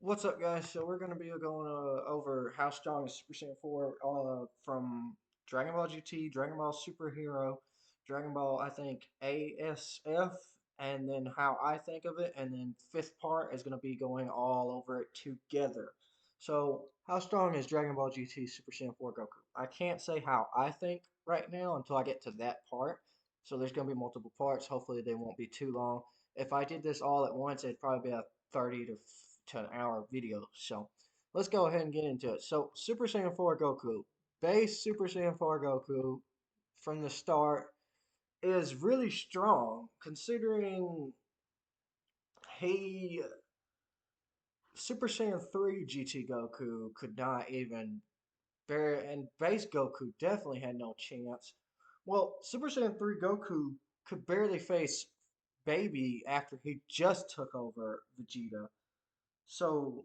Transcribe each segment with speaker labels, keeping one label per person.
Speaker 1: What's up, guys? So we're gonna be going over how strong is Super Saiyan 4 from Dragon Ball GT, Dragon Ball Superhero, Dragon Ball I think ASF, and then how I think of it, and then fifth part is gonna be going all over it together. So how strong is Dragon Ball GT Super Saiyan 4 Goku? I can't say how I think right now until I get to that part. So there's gonna be multiple parts. Hopefully they won't be too long. If I did this all at once, it'd probably be a 30 to an hour video. So let's go ahead and get into it. So Super Saiyan 4 Goku, base Super Saiyan 4 Goku from the start is really strong considering he Super Saiyan 3 GT Goku could not even bear, and base Goku definitely had no chance. Well, Super Saiyan 3 Goku could barely face Baby after he just took over Vegeta. So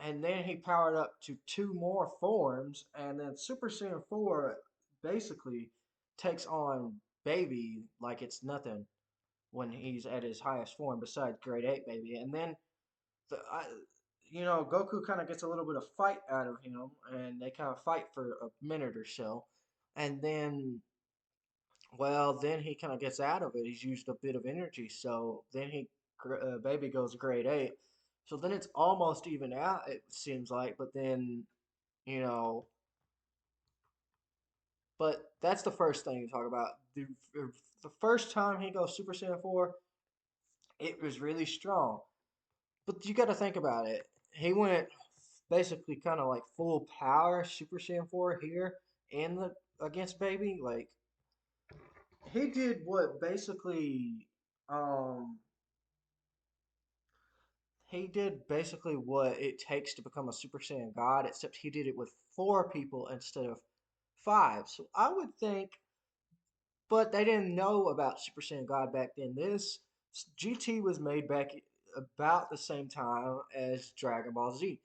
Speaker 1: and then he powered up to two more forms, and then Super Saiyan 4 basically takes on Baby like it's nothing when he's at his highest form, besides Grade 8 Baby. And then, the, I, Goku kind of gets a little bit of fight out of him, and they kind of fight for a minute or so. And then, well, then he kind of gets out of it. He's used a bit of energy, so then Baby goes Grade 8. So then it's almost even out, it seems like, but then you know. But that's the first thing to talk about. The first time he goes Super Saiyan 4, it was really strong. But you got to think about it. He went basically kind of like full power Super Saiyan 4 here in the against Baby. Like he did what basically um he did basically what it takes to become a Super Saiyan God, except he did it with four people instead of five. So I would think, but they didn't know about Super Saiyan God back then. This GT was made back about the same time as Dragon Ball Z.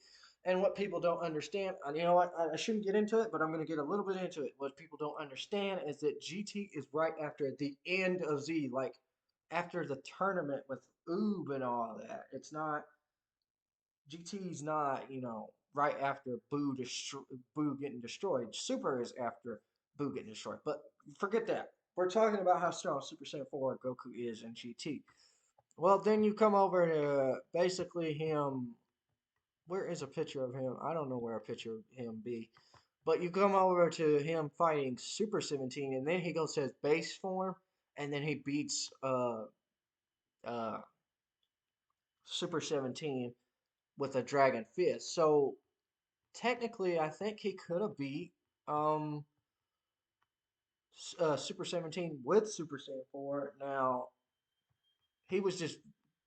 Speaker 1: And what people don't understand, and you know what, I shouldn't get into it, but I'm going to get a little bit into it. What people don't understand is that GT is right after the end of Z, like after the tournament with Oob and all that. It's not, GT's not, right after Boo getting destroyed. Super is after Boo getting destroyed. But forget that. We're talking about how strong Super Saiyan 4 Goku is in GT. Well, then you come over to basically him. Where is a picture of him? I don't know where a picture of him be. But you come over to him fighting Super 17, and then he goes to his base form, and then he beats uh, Super 17 with a Dragon Fist. So technically, I think he could have beat um, Super 17 with Super Saiyan 4. Now, he was just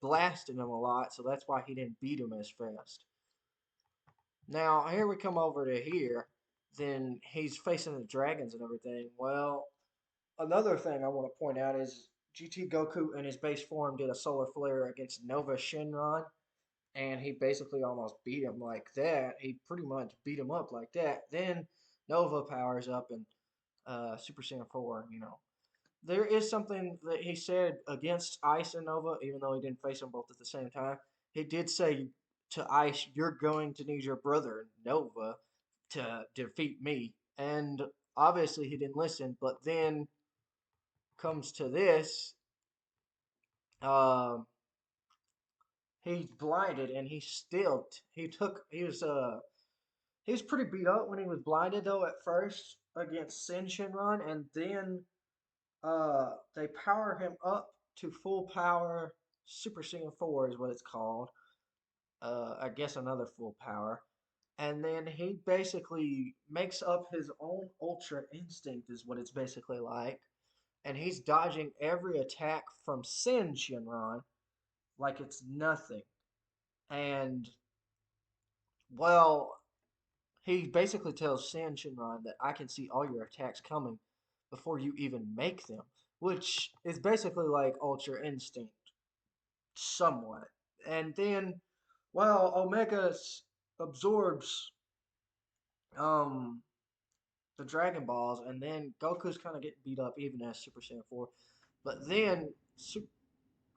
Speaker 1: blasting him a lot, so that's why he didn't beat him as fast. Now, here we come over to here. Then he's facing the dragons and everything. Well, another thing I want to point out is GT Goku in his base form did a solar flare against Nova Shinron, and he basically almost beat him like that. He pretty much beat him up like that. Then Nova powers up and Super Saiyan 4, There is something that he said against Ice and Nova, even though he didn't face them both at the same time. He did say to Ice, "You're going to need your brother, Nova, to defeat me." And obviously he didn't listen, but then comes to this, um, he's blinded and he was pretty beat up when he was blinded though at first against Sin Shinron, and then they power him up to full power. Super Saiyan 4 is what it's called. I guess another full power. And then he basically makes up his own Ultra Instinct, is what it's basically like. And he's dodging every attack from Sin Shinron like it's nothing. And, well, he basically tells Sin Shinron that I can see all your attacks coming before you even make them, which is basically like Ultra Instinct, somewhat. And then, well, Omega absorbs um the Dragon Balls, and then Goku's kind of getting beat up even as Super Saiyan 4. But then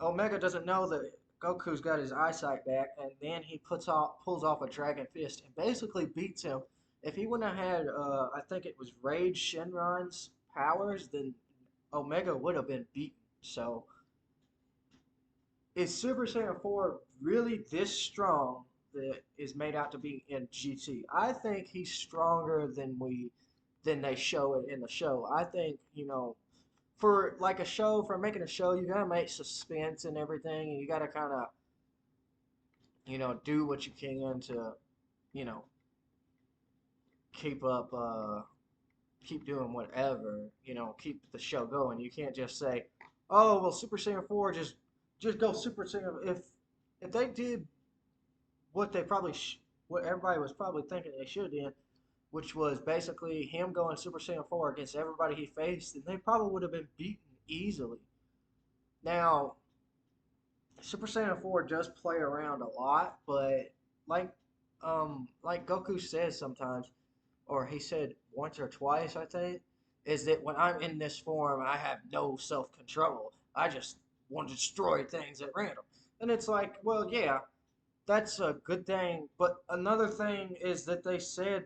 Speaker 1: Omega doesn't know that. Goku's got his eyesight back, and then he pulls off a Dragon Fist and basically beats him. If he wouldn't have had, I think it was Rage Shenron's powers, then Omega would have been beaten. So, is Super Saiyan 4 really this strong that is made out to be in GT? I think he's stronger than they show it in the show. I think, for like a show, for making a show, you gotta make suspense and everything, and you gotta kind of, do what you can to, you know, keep up, keep doing whatever, keep the show going. You can't just say, oh, well, Super Saiyan 4, just go Super Saiyan. If they did what they probably, what everybody was probably thinking they should have done, which was basically him going Super Saiyan 4 against everybody he faced, then they probably would have been beaten easily. Now, Super Saiyan 4 does play around a lot, but like like Goku says sometimes, or he said once or twice, I think, is that when I'm in this form, I have no self control. I just want to destroy things at random. And it's like, well, yeah, that's a good thing. But another thing is that they said,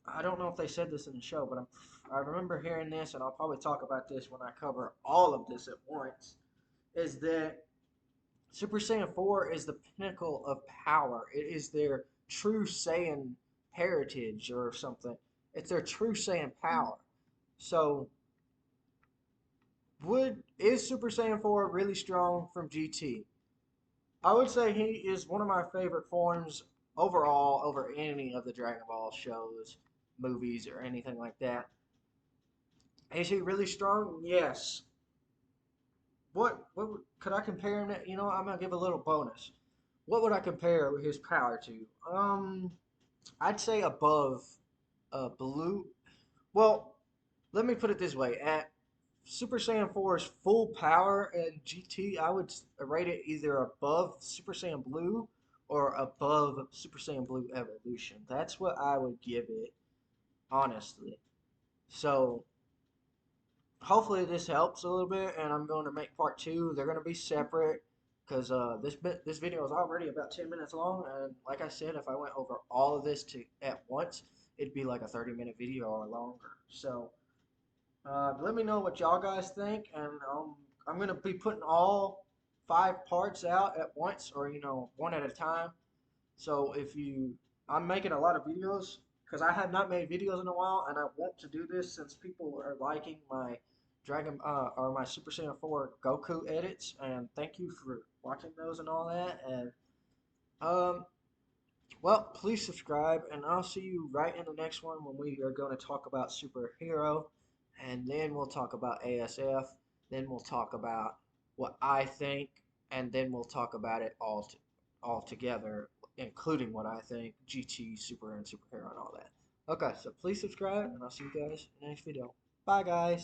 Speaker 1: I don't know if they said this in the show, but I remember hearing this, and I'll probably talk about this when I cover all of this at once, is that Super Saiyan 4 is the pinnacle of power. It is their true Saiyan heritage or something. It's their true Saiyan power. So, is Super Saiyan 4 really strong from GT? I would say he is one of my favorite forms overall over any of the Dragon Ball shows, movies, or anything like that. Is he really strong? Yes. What could I compare him to? I'm gonna give a little bonus. What would I compare his power to? I'd say above Blue. Well, let me put it this way: at Super Saiyan 4's full power in GT, I would rate it either above Super Saiyan Blue or above Super Saiyan Blue Evolution. That's what I would give it, honestly. So hopefully this helps a little bit, and I'm going to make part two. They're going to be separate because this video is already about 10 minutes long, and like I said, if I went over all of this to at once, it'd be like a 30-minute video or longer. So let me know what y'all guys think, and I'm going to be putting all 5 parts out at once, or one at a time. So I'm making a lot of videos because I have not made videos in a while, and I want to do this since people are liking my or my Super Saiyan 4 Goku edits, and thank you for watching those and all that. And um, well, please subscribe, and I'll see you right in the next one when we are going to talk about superhero, and then we'll talk about ASF, then we'll talk about what I think, and then we'll talk about it all together, including what I think, GT, Super, and Superhero, and all that. Okay, so please subscribe, and I'll see you guys in the next video. Bye, guys.